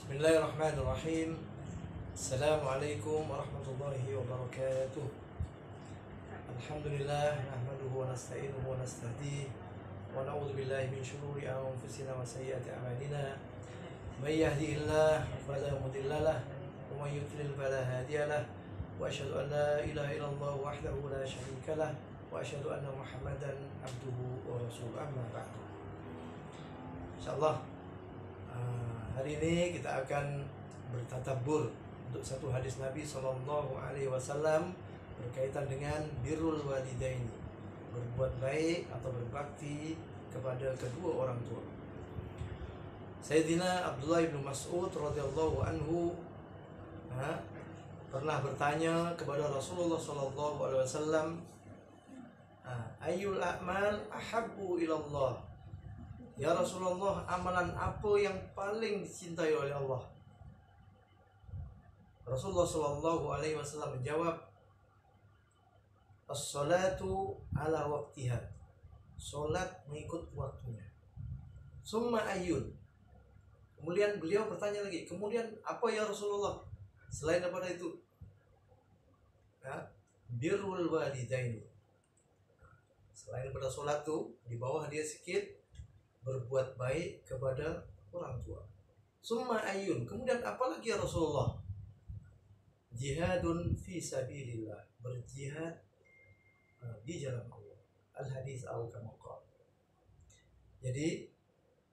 Bismillahirrahmanirrahim. Assalamualaikum warahmatullahi wabarakatuh. Alhamdulillah nahmaduhu wa nasta'inuhu wa nastahdihi wa na'udzu billahi min syururi anfusina wa sayyiati a'malina. May yahdihillahu fala mudilla lahu wa may yudlil fala hadiya lahu. Wa asyhadu an la ilaha illallah wahdahu la syarika lahu wa asyhadu anna Muhammadan abduhu wa rasuluhu, amma ba'du. Insyaallah hari ini kita akan bertadabbur untuk satu hadis Nabi Sallallahu Alaihi Wasallam berkaitan dengan birrul walidaini, berbuat baik atau berbakti kepada kedua orang tua. Sayyidina Abdullah bin Mas'ud radhiyallahu anhu pernah bertanya kepada Rasulullah Sallallahu Alaihi Wasallam, ayyul a'mal ahabbu ilallah. Ya Rasulullah, amalan apa yang paling dicintai oleh Allah? Rasulullah Shallallahu Alaihi Wasallam menjawab, as-salatu ala waqtiha, solat mengikut waktunya. Summa ayyun. Kemudian beliau bertanya lagi, kemudian apa ya Rasulullah selain daripada itu? Birrul walidaini. Selain daripada solat tuh, di bawah dia sikit, berbuat baik kepada orang tua. Summa ayyun. Kemudian apa lagi ya Rasulullah? Jihadun fi sabilillah, berjihad di jalan Allah. Al-hadis al-kamaqal. Jadi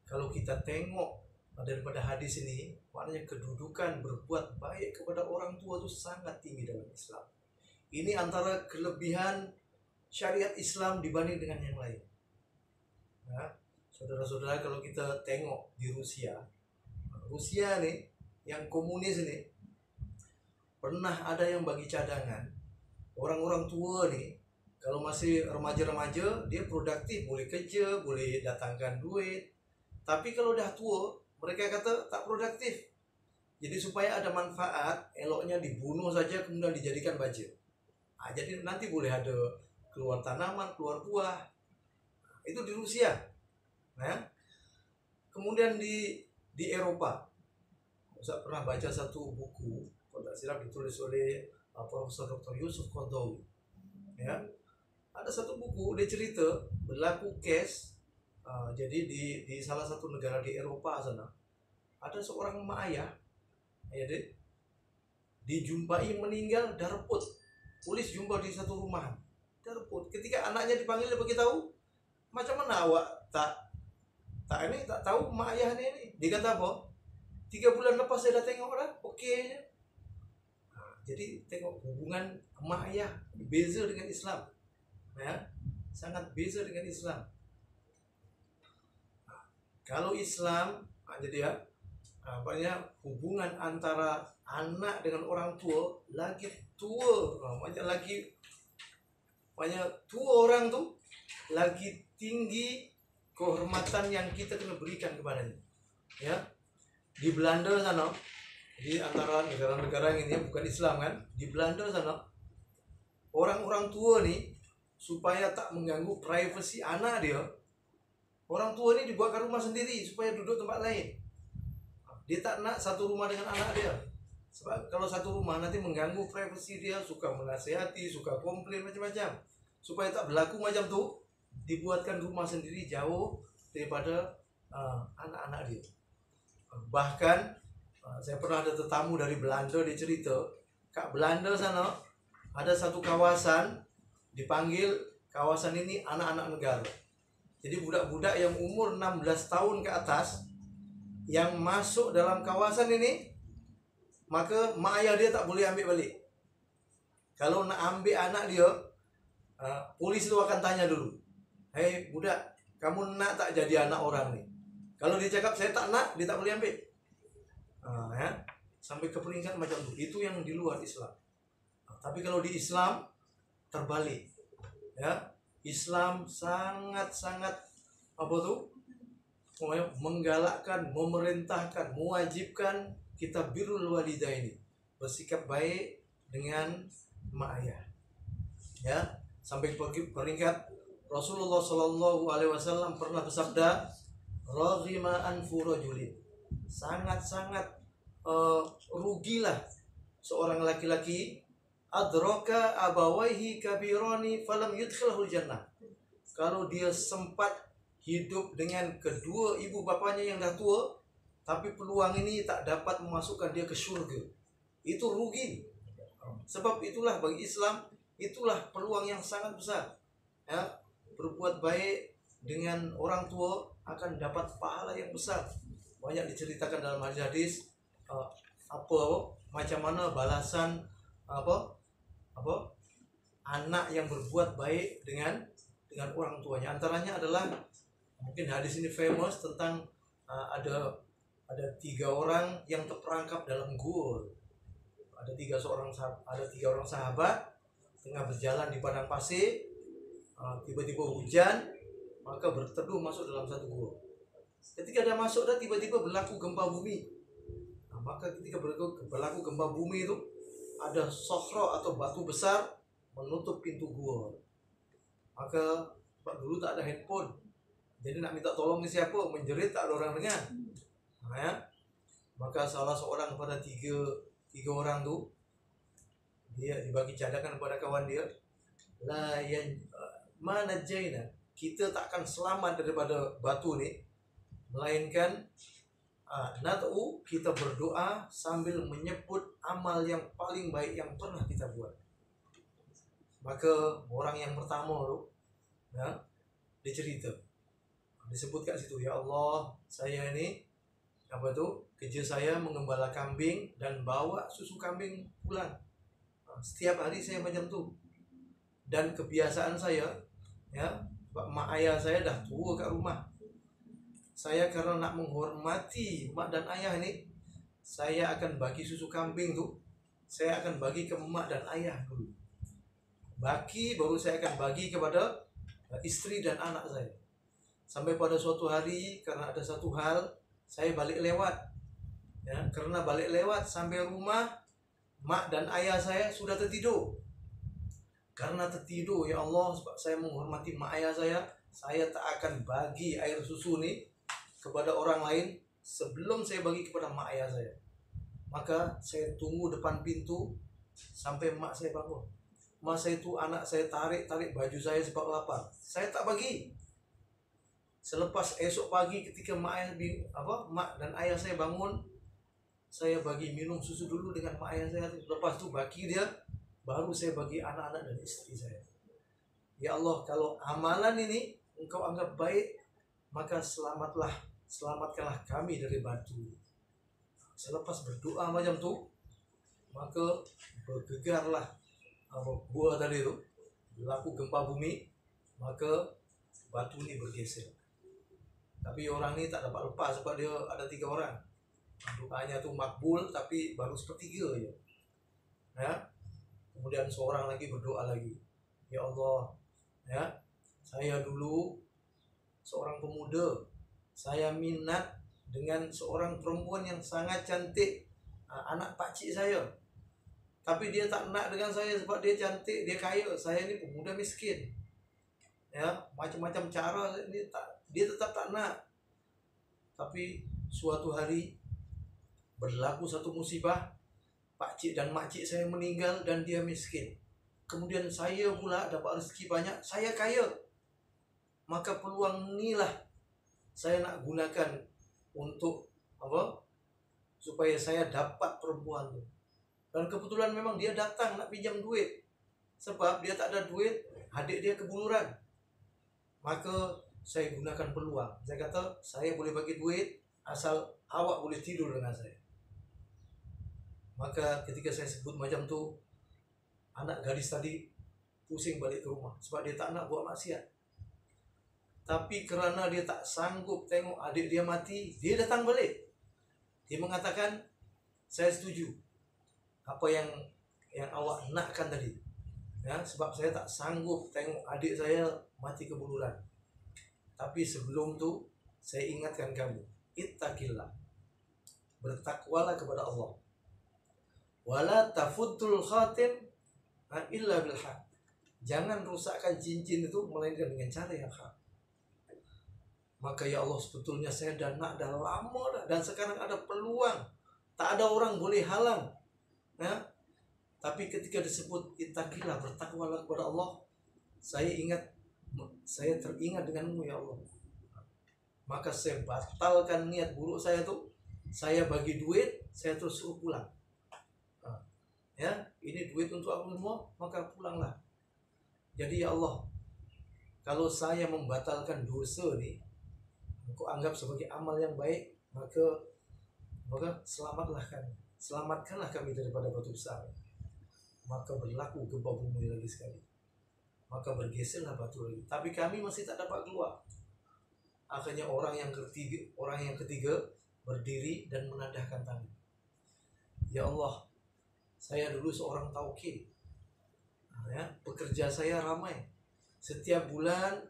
kalau kita tengok daripada hadis ini, maknanya kedudukan berbuat baik kepada orang tua itu sangat tinggi dalam Islam. Ini antara kelebihan syariat Islam dibanding dengan yang lain. Saudara-saudara, kalau kita tengok di Rusia nih, yang komunis ini, pernah ada yang bagi cadangan. Orang-orang tua nih, kalau masih remaja-remaja, dia produktif, boleh kerja, boleh datangkan duit. Tapi kalau dah tua, mereka kata tak produktif. Jadi supaya ada manfaat, eloknya dibunuh saja kemudian dijadikan baja. Jadi nanti boleh ada keluar tanaman, keluar buah. Itu di Rusia. Kemudian di Eropa, saya pernah baca satu buku, kalau tak silap ditulis oleh Profesor Dr. Yusuf Qaradawi. Ada satu buku, dia cerita berlaku case. Jadi di salah satu negara di Eropa sana, ada seorang emak ayah, dijumpai meninggal darput. Polis jumpa di satu rumah darput. Ketika anaknya dipanggil, dia beritahu, macam mana awak tak tahu mak ayah ini. Dia kata apa? 3 bulan lepas saya dah tengok dah, okey je. Jadi tengok hubungan mak ayah beza dengan Islam. Sangat beza dengan Islam. Kalau Islam, jadi banyak hubungan antara anak dengan orang tua lagi tua, banyak tua orang tu lagi tinggi kehormatan yang kita kena berikan kepadanya. Di Belanda sana, di antara negara-negara yang ini bukan Islam kan, di Belanda sana, orang-orang tua nih supaya tak mengganggu privasi anak dia, orang tua ini dibuatkan rumah sendiri supaya duduk tempat lain. Dia tak nak satu rumah dengan anak dia, sebab kalau satu rumah nanti mengganggu privasi dia, suka menasihati, suka komplain macam-macam. Supaya tak berlaku macam tu, dibuatkan rumah sendiri jauh daripada anak-anak dia. Bahkan saya pernah ada tetamu dari Belanda, dia cerita kat Belanda sana ada satu kawasan, dipanggil kawasan ini anak-anak negara. Jadi budak-budak yang umur 16 tahun ke atas yang masuk dalam kawasan ini, maka mak ayah dia tak boleh ambil balik. Kalau nak ambil anak dia, polis itu akan tanya dulu, hei budak, kamu nak tak jadi anak orang ni? Kalau dia cakap saya tak nak, dia tak boleh ambil. Sampai ke peringkat macam tu. Itu yang di luar Islam. Tapi kalau di Islam terbalik. Islam sangat-sangat menggalakkan, memerintahkan, mewajibkan kita birrul walidaini, bersikap baik dengan mak ayah. Sampai peringkat Rasulullah Shallallahu Alaihi Wasallam pernah bersabda, raghima anfu rajulin, sangat-sangat rugilah seorang laki-laki adraka abawaihi kabirani falam yudkhilahul jannah. Kalau dia sempat hidup dengan kedua ibu bapanya yang dah tua, tapi peluang ini tak dapat memasukkan dia ke syurga, itu rugi. Sebab itulah bagi Islam, itulah peluang yang sangat besar. Ya, berbuat baik dengan orang tua akan dapat pahala yang besar. Banyak diceritakan dalam hadis macam mana balasan anak yang berbuat baik dengan orang tuanya. Antaranya adalah, mungkin hadis ini famous tentang ada 3 orang yang terperangkap dalam gua. Ada tiga orang sahabat tengah berjalan di padang pasir, tiba-tiba hujan, maka berteduh masuk dalam satu gua. Ketika dia masuk, dan tiba-tiba berlaku gempa bumi. Maka ketika berlaku gempa bumi itu, ada sokhro atau batu besar menutup pintu gua. Maka dulu tak ada handphone, jadi nak minta tolong ni siapa, menjerit tak ada orang dengar. Maka salah seorang pada tiga orang tu, dia dibagi cadangan kepada kawan dia, mana jaina, kita takkan selamat daripada batu ni, melainkan nad'u, kita berdoa sambil menyebut amal yang paling baik yang pernah kita buat. Maka orang yang pertama tu, dia cerita, disebut kat situ, ya Allah, saya ini kerja saya mengembala kambing dan bawa susu kambing pulang. Setiap hari saya macam tu. Dan kebiasaan saya, mak ayah saya dah tua kat rumah. Saya karena nak menghormati mak dan ayah ini, saya akan bagi susu kambing tu, saya akan bagi ke mak dan ayah dulu. Baru saya akan bagi kepada isteri dan anak saya. Sampai pada suatu hari, karena ada satu hal, saya balik lewat. Karena balik lewat sampai rumah, mak dan ayah saya sudah tertidur. Karena tertidur, ya Allah, sebab saya menghormati mak ayah saya tak akan bagi air susu ni kepada orang lain sebelum saya bagi kepada mak ayah saya. Maka saya tunggu depan pintu sampai mak saya bangun. Masa itu anak saya tarik baju saya sebab lapar. Saya tak bagi. Selepas esok pagi ketika mak dan ayah saya bangun, saya bagi minum susu dulu dengan mak ayah saya. Lepas tu bagi dia, baru saya bagi anak-anak dan istri saya. Ya Allah, kalau amalan ini Engkau anggap baik, maka selamatkanlah kami dari batu. Selepas berdoa macam tu, maka bergegarlah gua tadi tu, berlaku gempa bumi, maka batu ni bergeser. Tapi orang ni tak dapat lepas sebab dia ada 3 orang. Doanya tu makbul, tapi baru sepertiga je. Kemudian seorang lagi berdoa lagi, ya Allah, saya dulu seorang pemuda, saya minat dengan seorang perempuan yang sangat cantik, anak pakcik saya. Tapi dia tak nak dengan saya sebab dia cantik, dia kaya. Saya ni pemuda miskin. Macam-macam cara dia tetap tak nak. Tapi suatu hari berlaku satu musibah, pakcik dan makcik saya meninggal dan dia miskin. Kemudian saya pula dapat rezeki banyak, saya kaya. Maka peluang inilah saya nak gunakan untuk supaya saya dapat perempuan tu. Dan kebetulan memang dia datang nak pinjam duit. Sebab dia tak ada duit, adik dia kebuluran. Maka saya gunakan peluang. Saya kata, saya boleh bagi duit asal awak boleh tidur dengan saya. Maka ketika saya sebut macam tu, anak gadis tadi pusing balik ke rumah sebab dia tak nak buat maksiat. Tapi kerana dia tak sanggup tengok adik dia mati, dia datang balik. Dia mengatakan, saya setuju apa yang awak nakkan tadi. Sebab saya tak sanggup tengok adik saya mati kebuluran. Tapi sebelum tu, saya ingatkan kamu, ittaqillah, bertakwalah kepada Allah. Wala tafuddul khatim illa bil haq. Jangan rusakkan cincin itu melainkan dengan cara yang hak. Maka ya Allah, sebetulnya saya dah lama dah, dan sekarang ada peluang tak ada orang boleh halang. Ya. Tapi ketika disebut ittaqillah, bertakwalah kepada Allah, saya teringat denganmu ya Allah. Maka saya batalkan niat buruk saya tuh. Saya bagi duit, saya terus suruh pulang. Ya, ini duit untuk aku semua, maka pulanglah. Jadi ya Allah, kalau saya membatalkan dosa nih, Engkau anggap sebagai amal yang baik, maka selamatkanlah kami daripada batu besar. Maka berlaku gempa bumi lagi sekali. Maka bergeserlah batu lagi. Tapi kami masih tak dapat keluar. Akhirnya orang yang ketiga berdiri dan menadahkan tangan. Ya Allah, saya dulu seorang tauqi. Ya, pekerja saya ramai. Setiap bulan,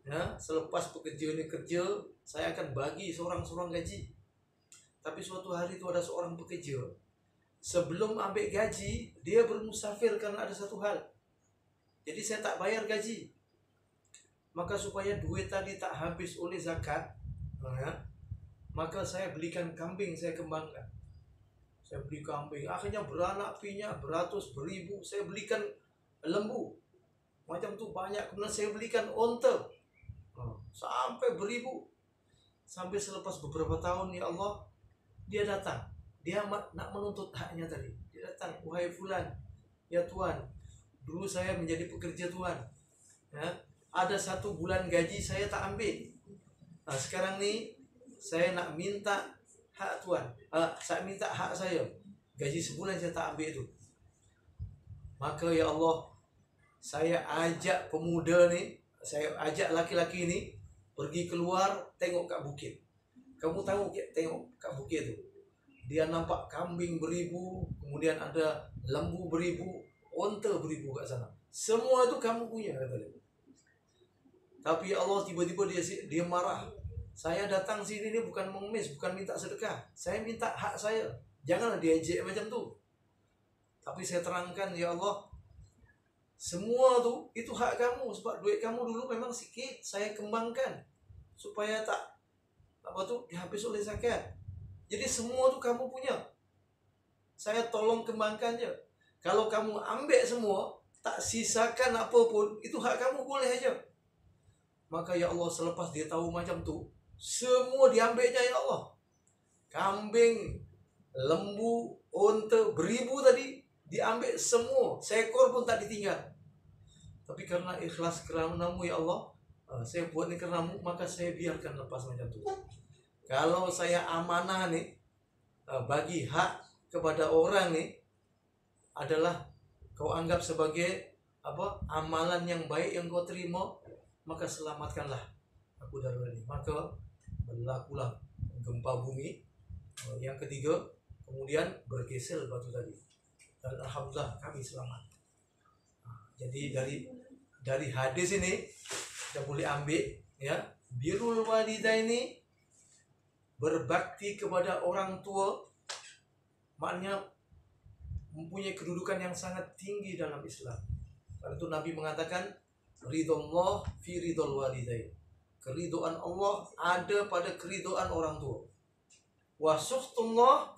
ya, selepas pekerja ini kerja, saya akan bagi seorang gaji. Tapi suatu hari itu ada seorang pekerja, sebelum ambil gaji, dia bermusafir karena ada satu hal. Jadi saya tak bayar gaji. Maka supaya duit tadi tak habis oleh zakat, ya, maka saya belikan kambing, saya kembangkan. Saya beli kambing, akhirnya beranak pinak, beratus, beribu. Saya belikan lembu, macam tu banyak. Kemudian saya belikan onta, sampai beribu. Sampai selepas beberapa tahun, ya Allah, dia datang. Dia nak menuntut haknya tadi. Dia datang, wahai fulan, ya Tuhan, dulu saya menjadi pekerja Tuhan. Ya, ada 1 bulan gaji saya tak ambil. Nah, sekarang ni saya nak minta hak Tuhan. Saya minta hak saya. Gaji sebulan saya tak ambil itu. Maka ya Allah, saya ajak pemuda ni, saya ajak laki-laki ni pergi keluar tengok kat bukit. Kamu tahu tengok kat bukit tu, dia nampak kambing beribu, kemudian ada lembu beribu, onta beribu kat sana. Semua itu kamu punya, kata dia. Tapi ya Allah, tiba-tiba dia marah. Saya datang sini ni bukan mengemis, bukan minta sedekah. Saya minta hak saya. Janganlah diejek macam tu. Tapi saya terangkan, ya Allah, semua tu itu hak kamu, sebab duit kamu dulu memang sikit, saya kembangkan supaya tak dihabis oleh zakat. Jadi semua tu kamu punya. Saya tolong kembangkan je. Kalau kamu ambil semua, tak sisakan apa pun, itu hak kamu, boleh aja. Maka ya Allah, selepas dia tahu macam tu, semua diambilnya ya Allah. Kambing, lembu, onta, beribu tadi diambil semua. Seekor pun tak ditinggal. Tapi karena ikhlas kerana-Mu ya Allah, saya buat ni kerana-Mu, maka saya biarkan lepas macam tu. Kalau saya amanah ni, bagi hak kepada orang ni, adalah kau anggap sebagai amalan yang baik yang kau terima, maka selamatkanlah aku dari ini. Maka berlakulah gempa bumi yang ketiga, kemudian bergeser batu tadi, dan alhamdulillah kami selamat. Jadi dari hadis ini kita boleh ambil, ya, birrul walidaini, berbakti kepada orang tua, maknanya mempunyai kedudukan yang sangat tinggi dalam Islam. Karena itu Nabi mengatakan, ridullah fi ridul walidain. Keridhaan Allah ada pada keridhaan orang tua. Wa sukhtullah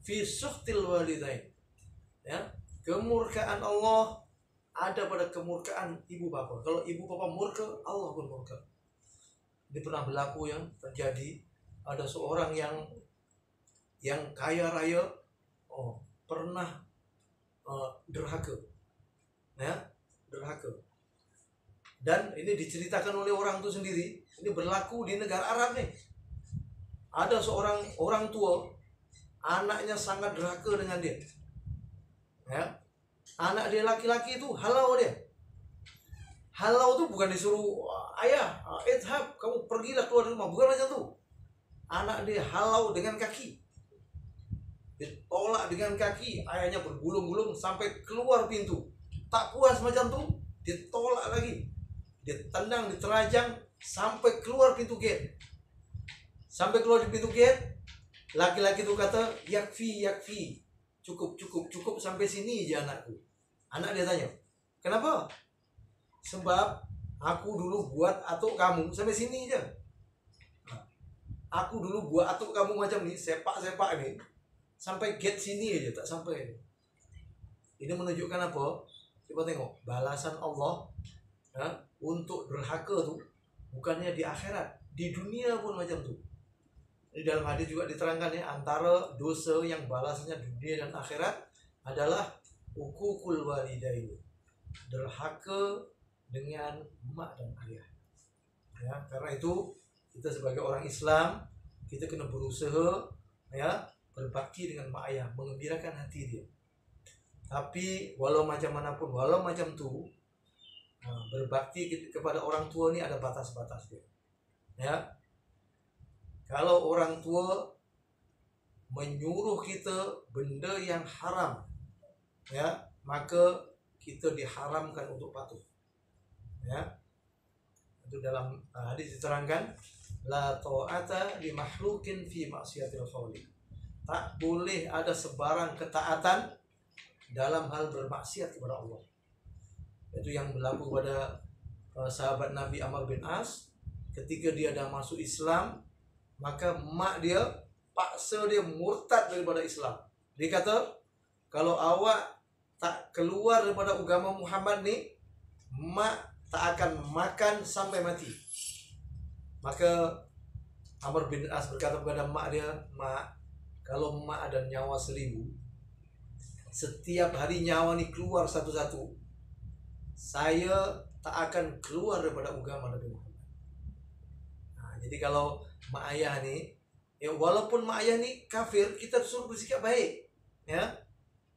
fi sukhtil walidain. Ya, kemurkaan Allah ada pada kemurkaan ibu bapa. Kalau ibu bapa murka, Allah pun murka. Ini pernah berlaku yang terjadi. Ada seorang yang kaya raya, pernah derhaka, ya, derhaka. Dan ini diceritakan oleh orang itu sendiri. Ini berlaku di negara Arab nih. Ada seorang orang tua, anaknya sangat derhaka dengan dia. Ya, anak dia laki-laki itu halau dia. Halau itu bukan disuruh, ayah, idhab, kamu pergilah keluar rumah, bukan macam tu. Anak dia halau dengan kaki, ditolak dengan kaki, ayahnya bergulung-gulung sampai keluar pintu. Tak puas macam tu, ditolak lagi, ditendang, diterajang sampai keluar pintu gate. Sampai keluar di pintu gate, laki-laki itu kata, yakfi, cukup sampai sini aja anakku. Anak dia tanya, kenapa? Sebab aku dulu buat atuk kamu sampai sini aja. Aku dulu buat atuk kamu macam ni, sepak-sepak ni, sampai gate sini aja tak sampai. Ini menunjukkan apa? Coba tengok balasan Allah ya, untuk durhaka tuh bukannya di akhirat, di dunia pun macam tuh. Di dalam hadis juga diterangkan ya, antara dosa yang balasannya di dunia dan akhirat adalah uququl walidain, durhaka dengan mak dan ayah. Ya, karena itu kita sebagai orang Islam kita kena berusaha ya berbakti dengan mak ayah, mengembirakan hati dia. Tapi walau macam manapun, walau macam tuh berbakti kepada orang tua ini ada batas-batasnya. Ya, kalau orang tua menyuruh kita benda yang haram, ya, maka kita diharamkan untuk patuh. Ya, itu dalam hadis diterangkan, la ta'ata li makhluqin fi maksiatil khaliq. Tak boleh ada sebarang ketaatan dalam hal bermaksiat kepada Allah. Itu yang berlaku pada sahabat Nabi Amr bin As. Ketika dia dah masuk Islam, maka mak dia paksa dia murtad daripada Islam. Dia kata, kalau awak tak keluar daripada agama Muhammad ni, mak tak akan makan sampai mati. Maka Amr bin As berkata kepada mak dia, mak, kalau mak ada nyawa 1000, setiap hari nyawa ni keluar satu-satu, saya tak akan keluar daripada agama Nabi Muhammad. Jadi kalau mak ayah ni, ya walaupun mak ayah ni kafir, kita suruh bersikap baik, ya,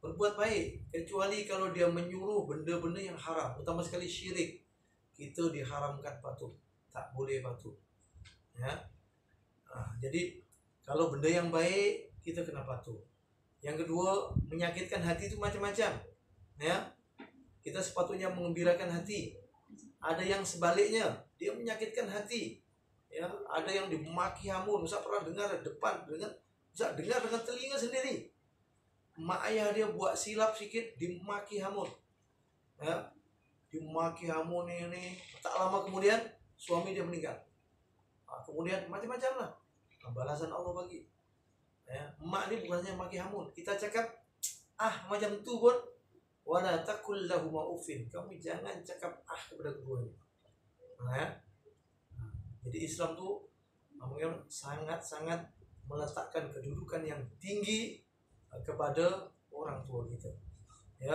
berbuat baik. Kecuali kalau dia menyuruh benda-benda yang haram, utama sekali syirik, kita diharamkan patuh, tak boleh patuh. Ya, jadi kalau benda yang baik kita kena patuh. Yang kedua, menyakitkan hati itu macam-macam. Ya, kita sepatutnya mengembirakan hati. Ada yang sebaliknya, dia menyakitkan hati. Ya, ada yang dimaki hamun. Bisa pernah dengar depan dengan, bisa dengar dengan telinga sendiri. Mak ayah dia buat silap sikit, dimaki hamun. Ya, dimaki hamun ini. Tak lama kemudian suami dia meninggal. Kemudian macam-macam lah balasan Allah bagi. Ya, mak ni bukannya maki hamun. Kita cakap macam tu pun, wala taqul lahum uffin. Kamu jangan cakap kepada keduanya. Ya. Jadi Islam tu sangat-sangat meletakkan kedudukan yang tinggi kepada orang tua kita. Ya,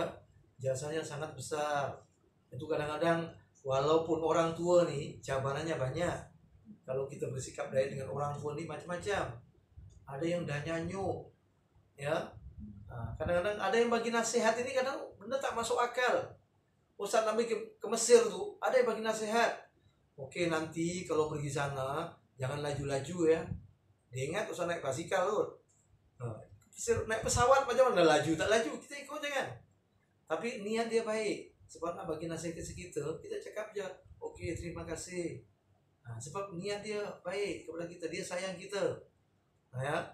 jasanya sangat besar. Itu kadang-kadang walaupun orang tua nih cabarannya banyak, kalau kita bersikap baik dengan orang tua nih macam-macam. Ada yang dah nyanyo, ya. Kadang-kadang ada yang bagi nasihat ini kadang benda tak masuk akal. Ustaz Nabi ke Mesir tu ada yang bagi nasihat. Oke, nanti kalau pergi sana jangan laju-laju ya. Dia ingat usah naik basikal tu. Naik pesawat macam mana laju tak laju, kita ikut jangan. Tapi niat dia baik. Sebab nak bagi nasihat ke kita cakap je, okey terima kasih. Sebab niat dia baik kepada kita, dia sayang kita. Ya.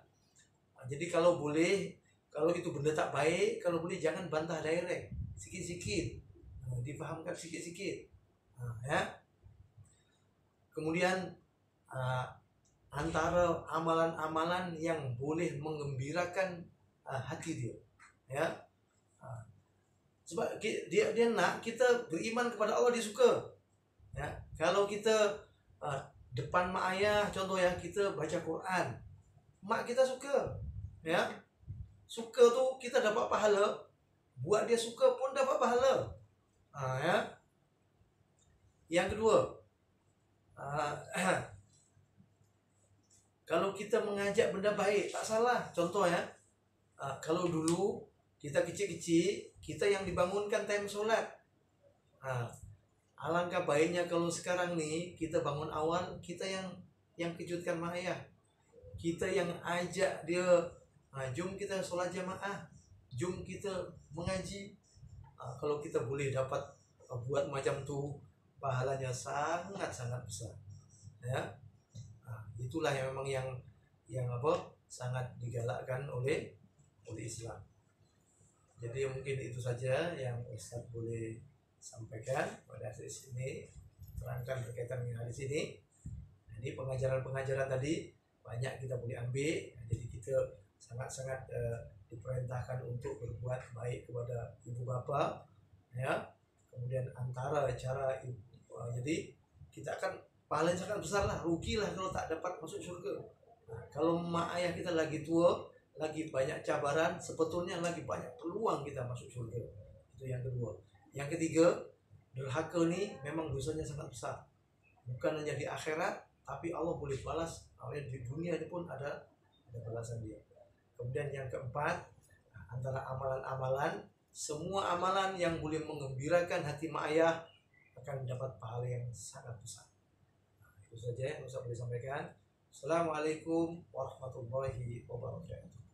Jadi kalau boleh, kalau itu benda tak baik, kalau boleh jangan bantah direct, sikit-sikit. Difahamkan sikit-sikit. Ya. Kemudian antara amalan-amalan yang boleh mengembirakan hati dia, ya. Sebab dia nak kita beriman kepada Allah, dia suka. Ya, kalau kita depan mak ayah, contoh ya, kita baca Quran, mak kita suka, ya. Suka tu kita dapat pahala, buat dia suka pun dapat pahala. Ya. Yang kedua, kalau kita mengajak benda baik tak salah. Contoh ya, kalau dulu kita kecil-kecil, kita yang dibangunkan time solat. Alangkah baiknya kalau sekarang nih kita bangun awal, kita yang kejutkan mak ayah, kita yang ajak dia, jom kita solat jamaah, jom kita mengaji. Kalau kita boleh dapat buat macam tu, pahalanya sangat-sangat besar. Ya, itulah yang memang yang sangat digalakkan oleh Islam. Jadi mungkin itu saja yang Ustaz boleh sampaikan pada hadis ini, terangkan berkaitan dengan hadis ini. Jadi pengajaran-pengajaran tadi banyak kita boleh ambil. Jadi kita sangat-sangat diperintahkan untuk berbuat baik kepada ibu bapak, ya. Kemudian antara cara jadi kita akan pahalanya sangat besar lah, rugilah kalau tak dapat masuk surga. Nah, kalau mak ayah kita lagi tua, lagi banyak cabaran, sebetulnya lagi banyak peluang kita masuk surga. Itu yang kedua. Yang ketiga, durhaka ini memang dosanya sangat besar, bukan hanya di akhirat, tapi Allah boleh balas di dunia ini pun ada balasan dia. Kemudian yang keempat, antara amalan-amalan, semua amalan yang boleh mengembirakan hati mak ayah akan mendapat pahala yang sangat besar. Nah, itu saja yang bisa boleh sampaikan. Assalamualaikum warahmatullahi wabarakatuh.